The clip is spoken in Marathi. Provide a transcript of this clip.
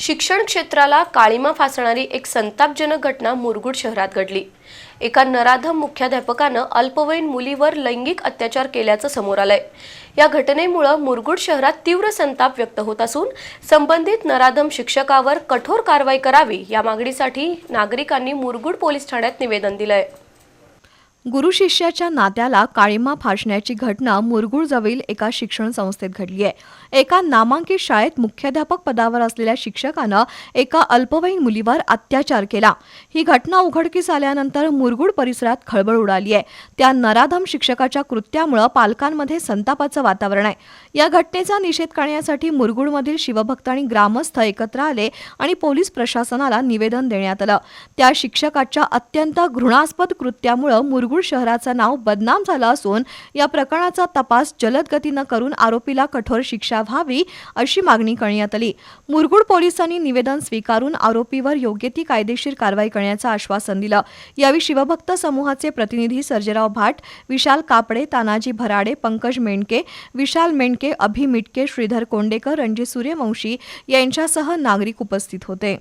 शिक्षण क्षेत्राला काळिमा फासणारी एक संतापजनक घटना मुरगुड शहरात घडली। एका नराधम मुख्याध्यापकानं अल्पवयीन मुलीवर लैंगिक अत्याचार केल्याचं समोर आलंय। या घटनेमुळे मुरगुड शहरात तीव्र संताप व्यक्त होत असून संबंधित नराधम शिक्षकावर कठोर कारवाई करावी या मागणीसाठी नागरिकांनी मुरगुड पोलीस ठाण्यात निवेदन दिलंय। गुरु शिष्याच्या नात्याला काळिमा फासण्याची घटना मुरगुडजवळील एका शिक्षण संस्थेत घडली आहे। एका नामांकित शाळेत मुख्याध्यापक पदावर असलेल्या शिक्षकानं एका अल्पवयीन मुलीवर अत्याचार केला। ही घटना उघडकीस आल्यानंतर मुरगुड परिसरात खळबळ उडाली आहे। त्या नराधम शिक्षकाच्या कृत्यामुळे पालकांमध्ये संतापाचं वातावरण आहे। या घटनेचा निषेध करण्यासाठी मुरगुडमधील शिवभक्त आणि ग्रामस्थ एकत्र आले आणि पोलीस प्रशासनाला निवेदन देण्यात आलं। त्या शिक्षकाच्या अत्यंत घृणास्पद कृत्यामुळे मुरगुड शहराचं नाव बदनाम झालं असून या प्रकरणाचा तपास जलद गतीनं करून आरोपीला कठोर शिक्षा व्हावी अशी मागणी करण्यात आली। मुरगुड पोलिसांनी निवेदन स्वीकारून आरोपीवर योग्य ती कायदेशीर कारवाई करण्याचं आश्वासन दिलं। यावेळी शिवभक्त समूहाचे प्रतिनिधी सर्जेराव भाट, विशाल कापडे, तानाजी भराडे, पंकज मेंढके, विशाल मेंढके, अभि मिटके, श्रीधर कोंडेकर, रणजित सूर्यवंशी यांच्यासह नागरिक उपस्थित होते।